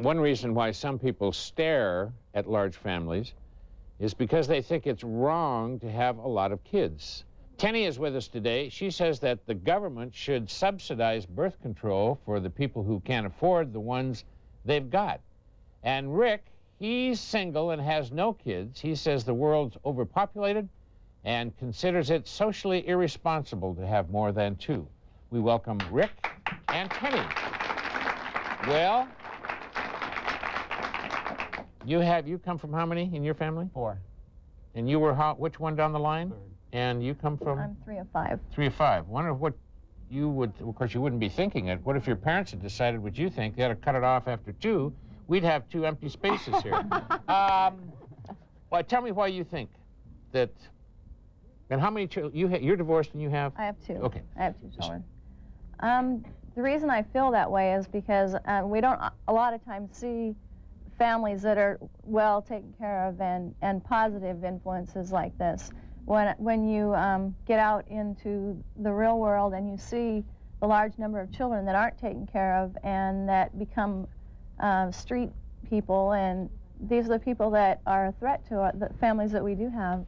One reason why some people stare at large families is because they think it's wrong to have a lot of kids. Tenny is with us today. She says that the government should subsidize birth control for the people who can't afford the ones they've got. And Rick, he's single and has no kids. He says the world's overpopulated and considers it socially irresponsible to have more than two. We welcome Rick and Tenny. Well, you come from how many in your family? 4. And you were which one down the line? 3rd. And you come from? I'm 3 of 5. 3 of 5. Wonder what you would, of course you wouldn't be thinking it. What if your parents had decided what you think? They had to cut it off after 2. We'd have 2 empty spaces here. Well, tell me why you think that, and how many children, you're divorced and you have? I have 2. Okay. I have 2 children. The reason I feel that way is because we don't a lot of times see families that are well taken care of and positive influences like this. When you get out into the real world and you see the large number of children that aren't taken care of and that become street people, and these are the people that are a threat to the families that we do have,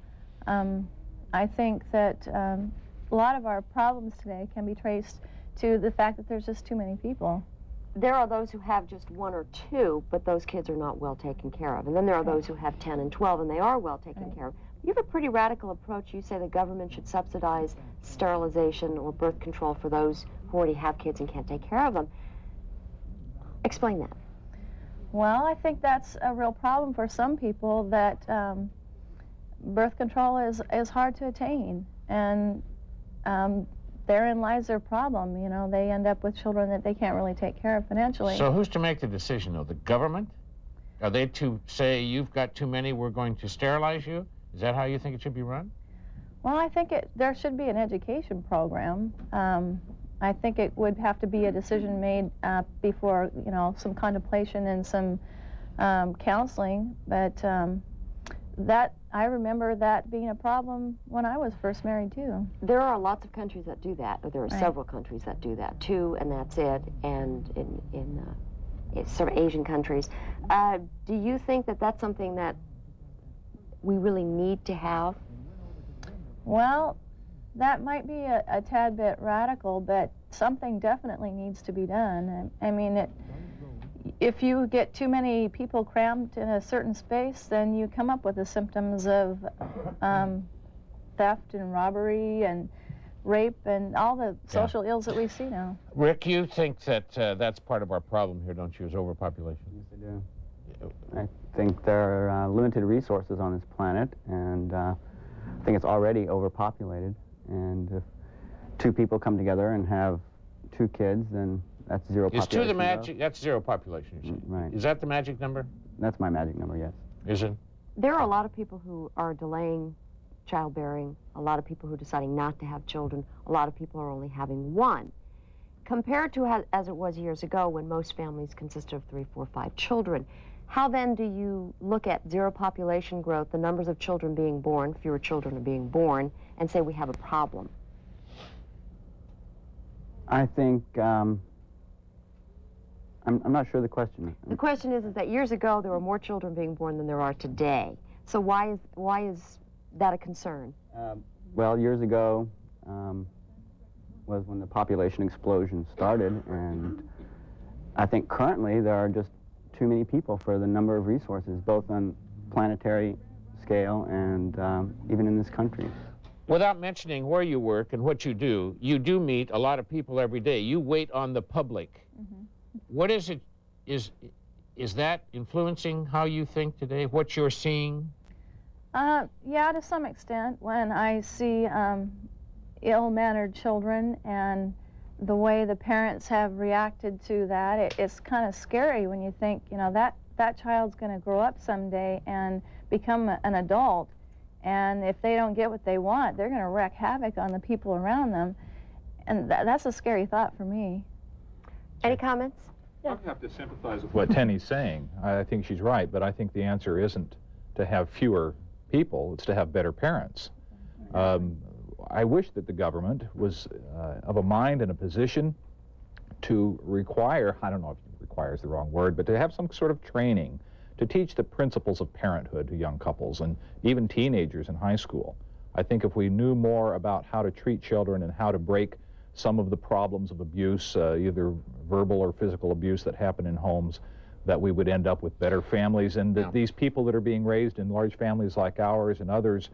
I think that a lot of our problems today can be traced to the fact that there's just too many people. There are those who have just 1 or 2, but those kids are not well taken care of. And then there are those who have 10 and 12, and they are well taken care of. You have a pretty radical approach. You say the government should subsidize sterilization or birth control for those who already have kids and can't take care of them. Explain that. Well, I think that's a real problem for some people, that birth control is hard to attain. And therein lies their problem. You know, they end up with children that they can't really take care of financially. So who's to make the decision, though? The government? Are they to say, you've got too many, we're going to sterilize you? Is that how you think it should be run? Well, I think there should be an education program. I think it would have to be a decision made before, you know, some contemplation and some counseling. But I remember that being a problem when I was first married, too. There are lots of countries that do that, or there are several countries that do that, 2, and that's it, and in sort of Asian countries. Do you think that that's something that we really need to have? Well, that might be a tad bit radical, but something definitely needs to be done. I mean, if you get too many people crammed in a certain space, then you come up with the symptoms of theft and robbery and rape and all the social ills that we see now. Rick, you think that that's part of our problem here, don't you, is overpopulation? Yes, I do. I think there are limited resources on this planet, and I think it's already overpopulated. And if 2 people come together and have 2 kids, then that's 0 population. Is 2 the magic? That's 0 population, you see. Right. Is that the magic number? That's my magic number, yes. Is it? There are a lot of people who are delaying childbearing, a lot of people who are deciding not to have children, a lot of people are only having 1. Compared to as it was years ago when most families consisted of 3, 4, 5 children, how then do you look at 0 population growth, the numbers of children being born, fewer children are being born, and say we have a problem? I think, I'm not sure the question. The question is that years ago there were more children being born than there are today. So why is that a concern? Well, years ago was when the population explosion started, and I think currently there are just too many people for the number of resources, both on planetary scale and even in this country. Without mentioning where you work and what you do meet a lot of people every day. You wait on the public. Mm-hmm. What is it, is that influencing how you think today, what you're seeing? Yeah, to some extent. When I see ill-mannered children and the way the parents have reacted to that, it's kind of scary when you think, you know, that child's going to grow up someday and become an adult, and if they don't get what they want, they're going to wreak havoc on the people around them, and that's a scary thought for me. Any comments? I have to sympathize with what Tenny's saying. I think she's right, but I think the answer isn't to have fewer people, it's to have better parents. I wish that the government was of a mind and a position to require, I don't know if you requires the wrong word, but to have some sort of training to teach the principles of parenthood to young couples and even teenagers in high school. I think if we knew more about how to treat children and how to break some of the problems of abuse, either verbal or physical abuse that happen in homes, that we would end up with better families, and that these people that are being raised in large families like ours and others,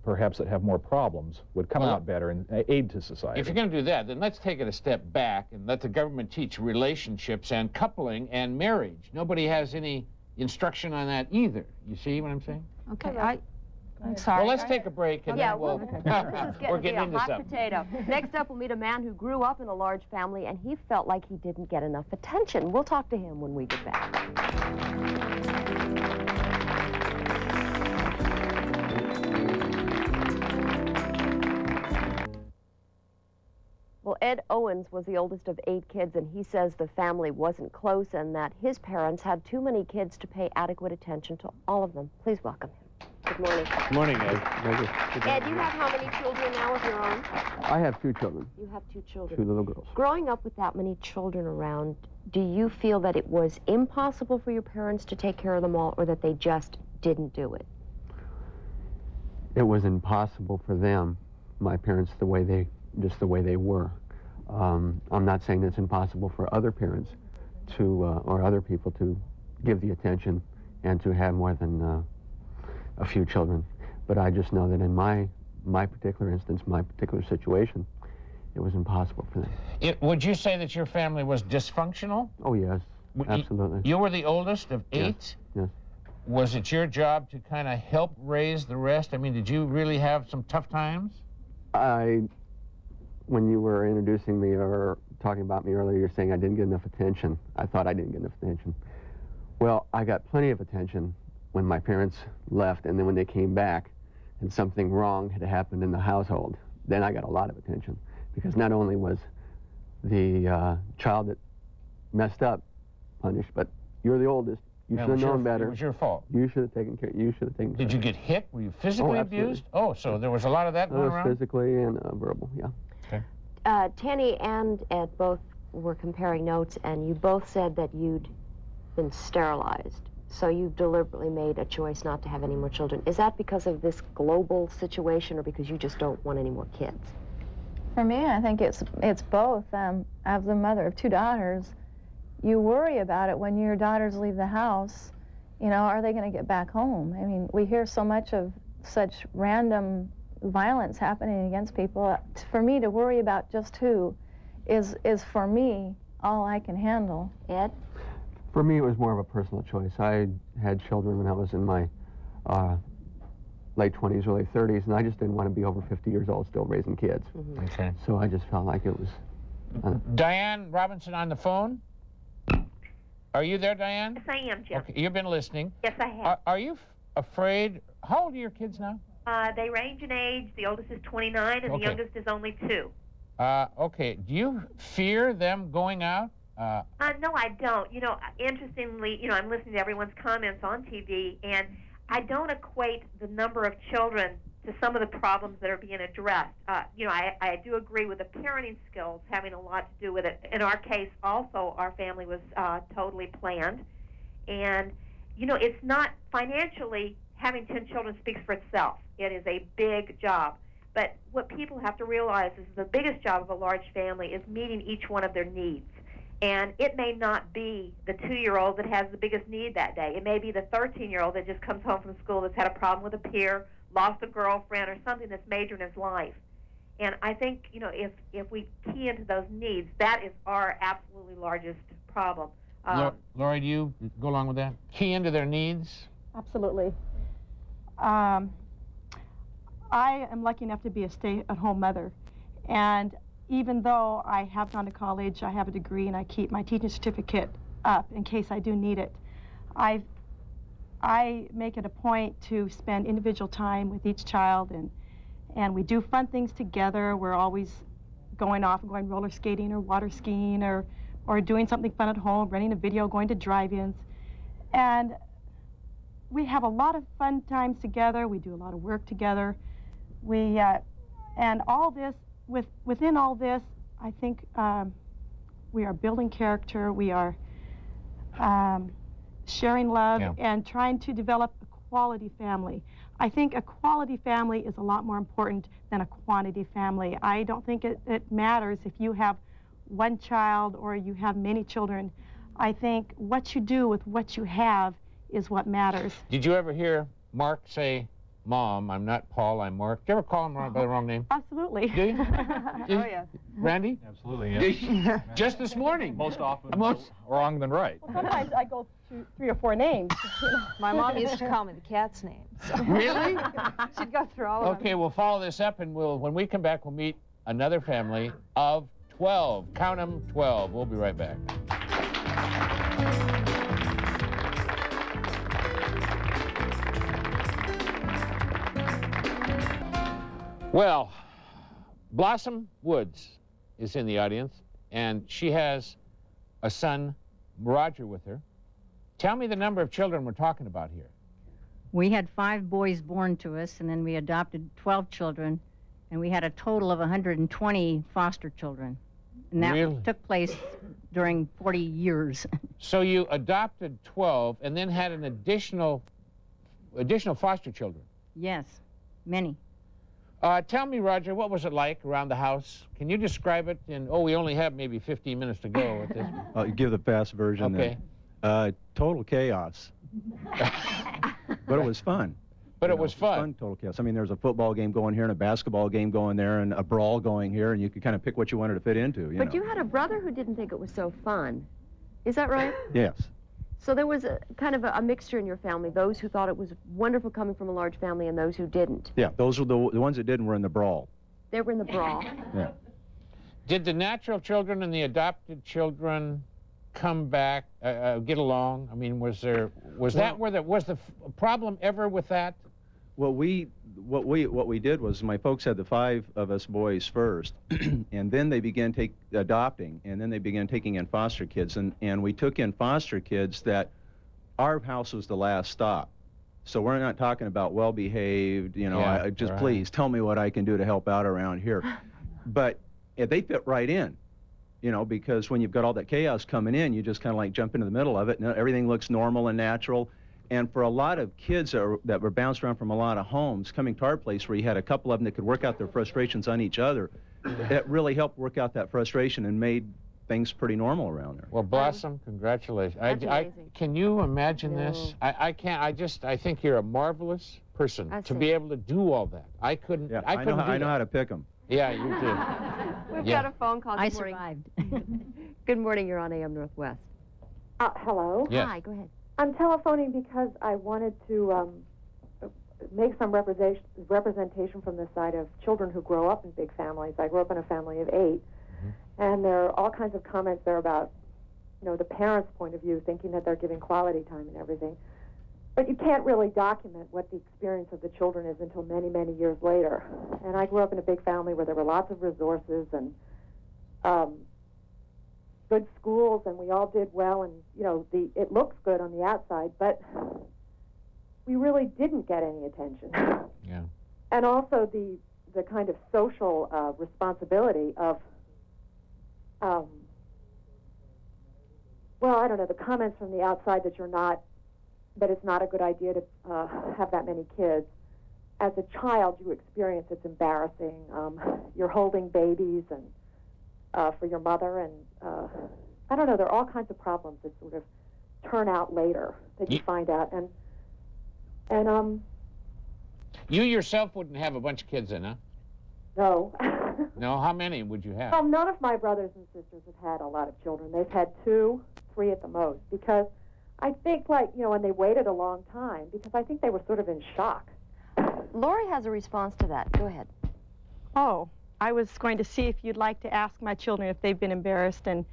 perhaps that have more problems, would come out better and aid to society. If you're going to do that, then let's take it a step back and let the government teach relationships and coupling and marriage. Nobody has any instruction on that either. You see what I'm saying? Okay, I'm sorry. Well, let's take a break and then we'll... This is we're getting getting to be into a hot something. potato. Next up, we'll meet a man who grew up in a large family, and he felt like he didn't get enough attention. We'll talk to him when we get back. Well, Ed Owens was the oldest of 8 kids, and he says the family wasn't close and that his parents had too many kids to pay adequate attention to all of them. Please welcome him. Good morning. Good morning, Ed. Ed, you have how many children now of your own? I have 2 children, You have 2 children. 2 little girls. Growing up with that many children around, do you feel that it was impossible for your parents to take care of them all, or that they just didn't do it? It was impossible for them, my parents, just the way they were. I'm not saying it's impossible for other parents to, or other people to give the attention and to have more than a few children. But I just know that in my particular instance, my particular situation, it was impossible for them. Would you say that your family was dysfunctional? Oh, yes, absolutely. You were the oldest of 8? Yes. Was it your job to kind of help raise the rest? I mean, did you really have some tough times? When you were introducing me or talking about me earlier, you're saying I didn't get enough attention. I thought I didn't get enough attention. Well, I got plenty of attention when my parents left, and then when they came back and something wrong had happened in the household, then I got a lot of attention. Because not only was the child that messed up punished, but you're the oldest. You should have known better. It was your fault. You should have taken care. You should have taken care. Did you get hit? Were you physically absolutely. abused? Oh, so there was a lot of that going around? Physically and verbal, yeah. Tanny and Ed both were comparing notes, and you both said that you'd been sterilized. So you've deliberately made a choice not to have any more children. Is that because of this global situation, or because you just don't want any more kids? For me, I think it's both. As the mother of 2 daughters, you worry about it when your daughters leave the house. You know, are they going to get back home? I mean, we hear so much of such random violence happening against people. For me to worry about just 2 is for me all I can handle. Ed? For me, it was more of a personal choice. I had children when I was in my late 20s, early 30s, and I just didn't want to be over 50 years old still raising kids. Mm-hmm. Okay. So I just felt like it was... Diane Robinson on the phone? Are you there, Diane? Yes, I am, Jim. Okay, you've been listening. Yes, I have. Are you afraid? How old are your kids now? They range in age. The oldest is 29, and Okay. the youngest is only 2. Okay. Do you fear them going out? No, I don't. You know, interestingly, you know, I'm listening to everyone's comments on TV, and I don't equate the number of children to some of the problems that are being addressed. You know, I do agree with the parenting skills having a lot to do with it. In our case, also, our family was totally planned. And, you know, it's not financially, having 10 children speaks for itself. It is a big job. But what people have to realize is the biggest job of a large family is meeting each one of their needs. And it may not be the 2-year-old that has the biggest need that day. It may be the 13-year-old that just comes home from school that's had a problem with a peer, lost a girlfriend, or something that's major in his life. And I think, you know, if we key into those needs, that is our absolutely largest problem. Lori, do you go along with that? Key into their needs? Absolutely. I am lucky enough to be a stay-at-home mother, and even though I have gone to college, I have a degree, and I keep my teaching certificate up in case I do need it, I make it a point to spend individual time with each child, and we do fun things together. We're always going roller skating or water skiing or doing something fun at home, renting a video, going to drive-ins. And we have a lot of fun times together. We do a lot of work together. And all this, within all this, I think we are building character, we are sharing love, and trying to develop a quality family. I think a quality family is a lot more important than a quantity family. I don't think it matters if you have one child or you have many children. I think what you do with what you have is what matters. Did you ever hear Mark say, Mom, I'm not Paul, I'm Mark? Did you ever call him by the wrong name? Absolutely. Do you? Oh, yeah. Randy? Absolutely, yeah. Just this morning. Most often wrong than right. Well, sometimes I go through 3 or 4 names. My mom used to call me the cat's name. So. Really? She'd go through all of them. Okay, we'll follow this up, and when we come back, we'll meet another family of 12. Count them, 12. We'll be right back. Well, Blossom Woods is in the audience, and she has a son, Roger, with her. Tell me the number of children we're talking about here. We had 5 boys born to us, and then we adopted 12 children, and we had a total of 120 foster children. And that Really? took place during 40 years. So you adopted 12 and then had an additional foster children. Yes, many. Tell me, Roger, what was it like around the house? Can you describe it? And we only have maybe 15 minutes to go at this. I'll give the fast version. Okay. Then. Total chaos. But it was fun. But You it know, was fun. Total chaos. I mean, there's a football game going here and a basketball game going there and a brawl going here, and you could kind of pick what you wanted to fit into. But you had a brother who didn't think it was so fun. Is that right? Yes. So there was a kind of a mixture in your family, those who thought it was wonderful coming from a large family and those who didn't. Yeah, those were the ones that didn't were in the brawl. They were in the brawl. Yeah. Did the natural children and the adopted children come back, get along? I mean, was the problem ever with that? Well, what we did was my folks had the 5 of us boys first, and then they began adopting, and then they began taking in foster kids, and we took in foster kids that our house was the last stop. So we're not talking about well-behaved, just please tell me what I can do to help out around here. But they fit right in, because when you've got all that chaos coming in, you just kind of like jump into the middle of it, and everything looks normal and natural. And for a lot of kids that were bounced around from a lot of homes, coming to our place where you had a couple of them that could work out their frustrations on each other, it really helped work out that frustration and made things pretty normal around there. Well, Blossom, congratulations. That's amazing. Can you imagine this? I can't. I think you're a marvelous person to be able to do all that. I couldn't. Yeah, I know how to pick them. Yeah, you did. We've got a phone call. I Good morning. survived. Good morning, you're on AM Northwest. Hello. Yes. Hi, go ahead. I'm telephoning because I wanted to make some representation from the side of children who grow up in big families. I grew up in a family of 8, and there are all kinds of comments there about, the parents' point of view, thinking that they're giving quality time and everything. But you can't really document what the experience of the children is until many, many years later. And I grew up in a big family where there were lots of resources and good schools, and we all did well, and it looks good on the outside, but we really didn't get any attention. Yeah. And also the kind of social responsibility of, I don't know, the comments from the outside that it's not a good idea to have that many kids. As a child, you experience it's embarrassing. You're holding babies and for your mother, and I don't know, there are all kinds of problems that sort of turn out later that you find out, and You yourself wouldn't have a bunch of kids then, huh? no. No, how many would you have? Well, none of my brothers and sisters have had a lot of children. They've had 2, 3 at the most, because I think, and they waited a long time, because I think they were sort of in shock. Lori has a response to that. Go ahead. Oh, I was going to see if you'd like to ask my children if they've been embarrassed and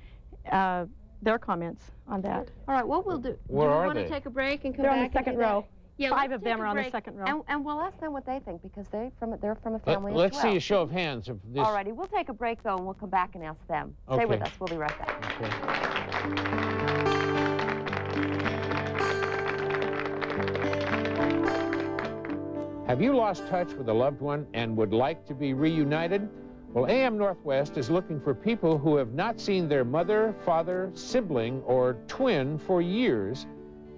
their comments on that. All right, what we'll do, Where do you are want they? to take a break and come They're back on the and do second that? row. Yeah, 5 let's of them take a are on the break, second row. And we'll ask them what they think, because they're from a family Let's as well. see a show of hands of this. All righty, we'll take a break, though, and we'll come back and ask them. Stay with us. We'll be right back. Have you lost touch with a loved one and would like to be reunited? Well, AM Northwest is looking for people who have not seen their mother, father, sibling, or twin for years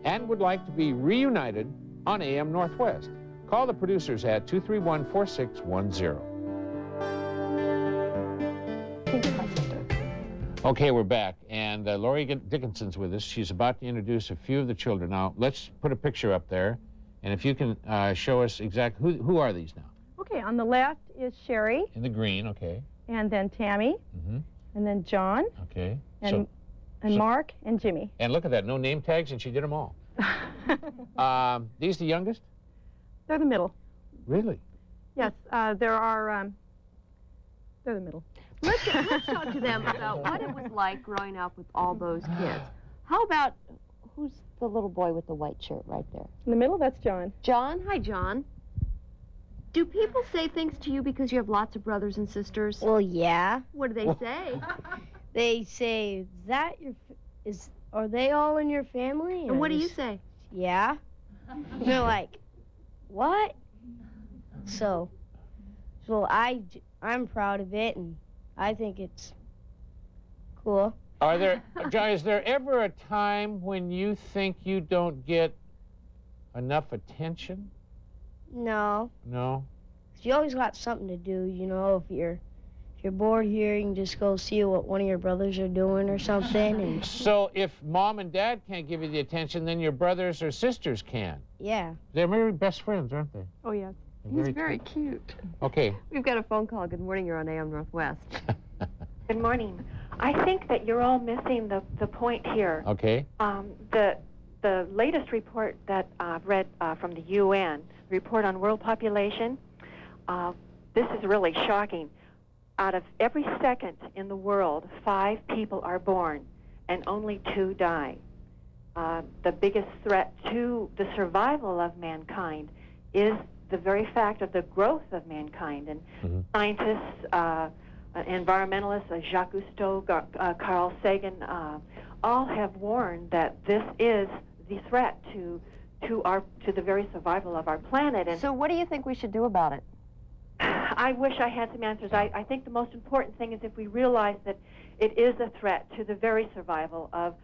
and would like to be reunited on AM Northwest. Call the producers at 231-4610. Okay, we're back, and Lori Dickinson's with us. She's about to introduce a few of the children. Now, let's put a picture up there, and if you can show us exactly, who are these now? Okay, on the left is Sherry. In the green, okay. And then Tammy. Mm-hmm. And then John. Okay. And Mark and Jimmy. And look at that, no name tags, and she did them all. These the youngest? They're the middle. Really? Yes, they're the middle. Let's talk to them about what it was like growing up with all those kids. How about, who's the little boy with the white shirt right there? In the middle, that's John. John? Hi, John. Do people say things to you because you have lots of brothers and sisters? Well, yeah. What do they say? They say, are they all in your family? And what do you say? Yeah. They're like, what? So I'm proud of it, and I think it's cool. John, is there ever a time when you think you don't get enough attention? No. No? 'Cause you always got something to do, you know. If you're bored here, you can just go see what one of your brothers are doing or something. And so if mom and dad can't give you the attention, then your brothers or sisters can? Yeah. They're very best friends, aren't they? Oh, yes. He's very cute. Okay. We've got a phone call. Good morning, you're on AM Northwest. Good morning. I think that you're all missing the point here. Okay. The latest report that I've read from the UN, report on world population, this is really shocking. Out of every second in the world, 5 people are born and only 2 die. The biggest threat to the survival of mankind is the very fact of the growth of mankind. And scientists, environmentalists, Jacques Cousteau, Carl Sagan, all have warned that this is the threat to the very survival of our planet. And so what do you think we should do about it? I wish I had some answers. I think the most important thing is if we realize that it is a threat to the very survival of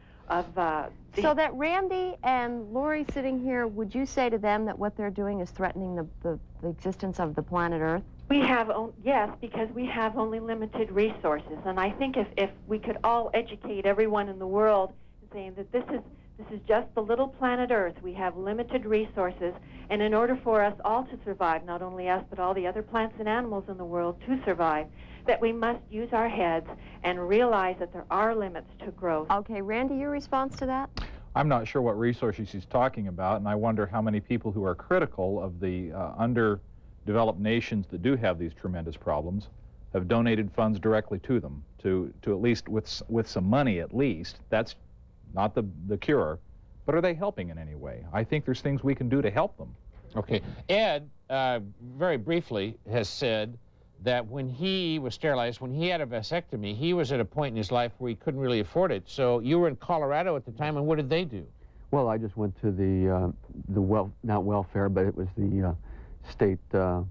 So that Randy and Lori sitting here, would you say to them that what they're doing is threatening the existence of the planet Earth? We have, yes, because we have only limited resources. And I think if we could all educate everyone in the world saying that this is just the little planet Earth. We have limited resources, and in order for us all to survive, not only us but all the other plants and animals in the world to survive, that we must use our heads and realize that there are limits to growth. Okay, Randy, your response to that? I'm not sure what resources she's talking about, and I wonder how many people who are critical of the underdeveloped nations that do have these tremendous problems have donated funds directly to them, to at least with some money at least. That's not the cure, but are they helping in any way? I think there's things we can do to help them. Okay. Ed, very briefly, has said that when he was sterilized, when he had a vasectomy, he was at a point in his life where he couldn't really afford it. So you were in Colorado at the time, and what did they do? Well, I just went to not welfare, but it was the state. It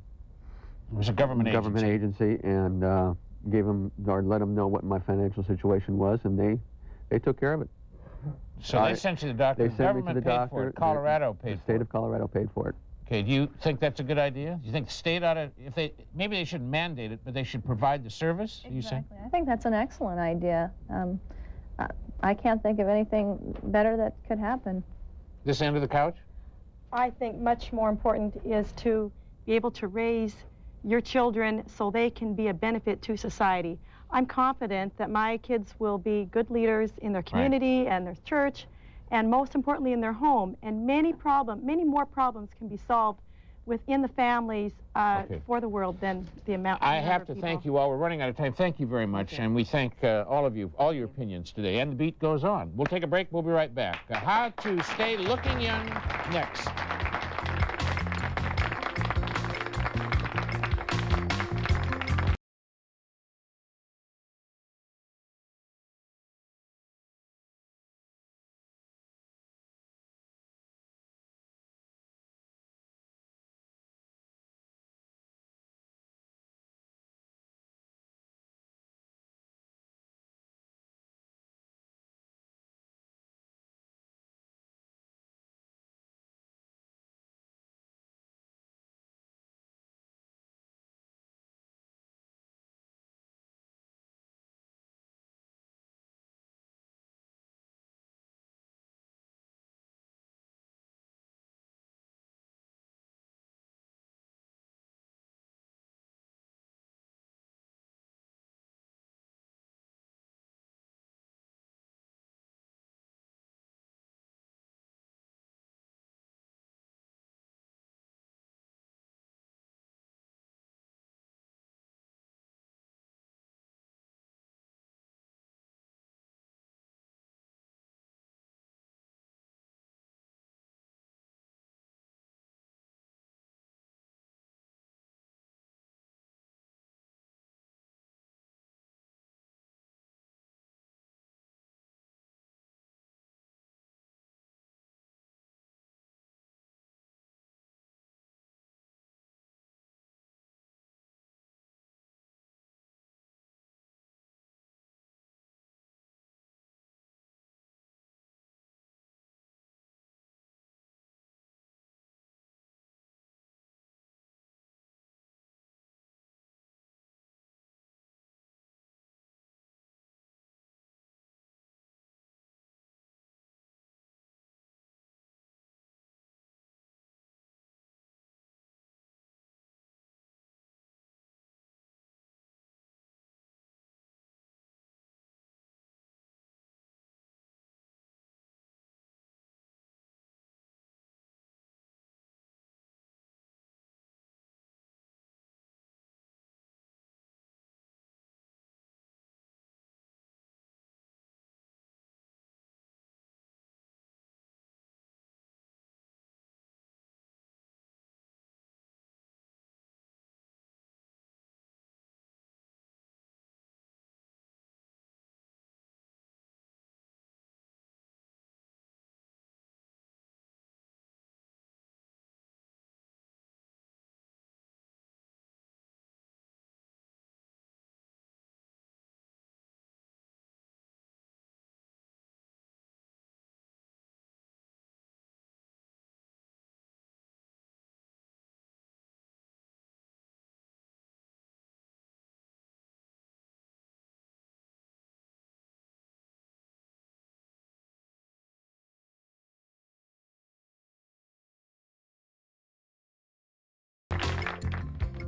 was a government agency, and gave them or let them know what my financial situation was, and they took care of it. So they sent you to the doctor. They sent me to the doctor. For it. Colorado paid for it. The state of Colorado paid for it. Okay. Do you think that's a good idea? Do you think the state ought to, maybe they shouldn't mandate it, but they should provide the service? Exactly. You say? I think that's an excellent idea. I can't think of anything better that could happen. This end of the couch? I think much more important is to be able to raise your children so they can be a benefit to society. I'm confident that my kids will be good leaders in their community and their church, and most importantly in their home. And many more problems can be solved within the families for the world than the amount. I have to thank you all. We're running out of time. Thank you very much, and we thank all of you, all your opinions today. And the beat goes on. We'll take a break. We'll be right back. How to stay looking young next.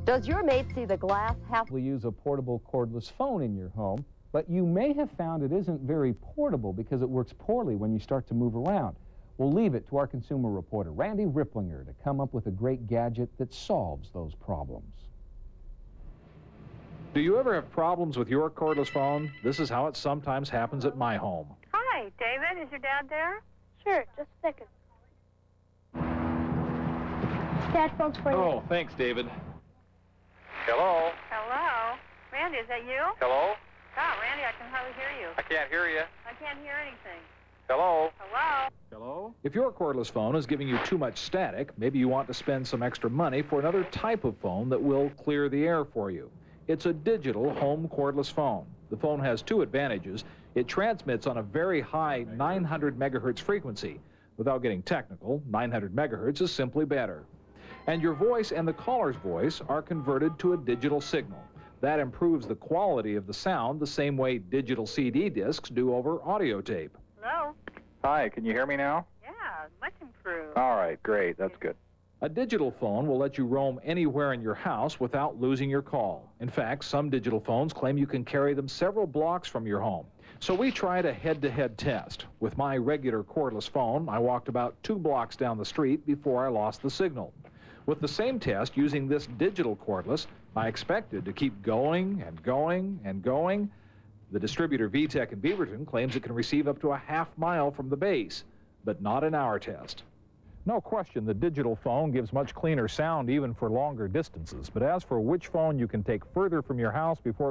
Does your mate see the glass half? We use a portable cordless phone in your home, but you may have found it isn't very portable because it works poorly when you start to move around. We'll leave it to our consumer reporter, Randy Ripplinger, to come up with a great gadget that solves those problems. Do you ever have problems with your cordless phone? This is how it sometimes happens at my home. Hi, David. Is your dad there? Sure, just a second. Dad, phone's for you. Oh, thanks, David. Hello? Hello? Randy, is that you? Hello? God, Randy, I can hardly hear you. I can't hear you. I can't hear anything. Hello? Hello? Hello? If your cordless phone is giving you too much static, maybe you want to spend some extra money for another type of phone that will clear the air for you. It's a digital home cordless phone. The phone has two advantages. It transmits on a very high 900 megahertz frequency. Without getting technical, 900 megahertz is simply better. And your voice and the caller's voice are converted to a digital signal. That improves the quality of the sound the same way digital CD discs do over audio tape. Hello? Hi, can you hear me now? Yeah, much improved. All right, great, that's good. A digital phone will let you roam anywhere in your house without losing your call. In fact, some digital phones claim you can carry them several blocks from your home. So we tried a head-to-head test. With my regular cordless phone, I walked about 2 blocks down the street before I lost the signal. With the same test using this digital cordless, I expected to keep going and going and going. The distributor VTech in Beaverton claims it can receive up to a half-mile from the base, but not in our test. No question, the digital phone gives much cleaner sound even for longer distances. But as for which phone you can take further from your house before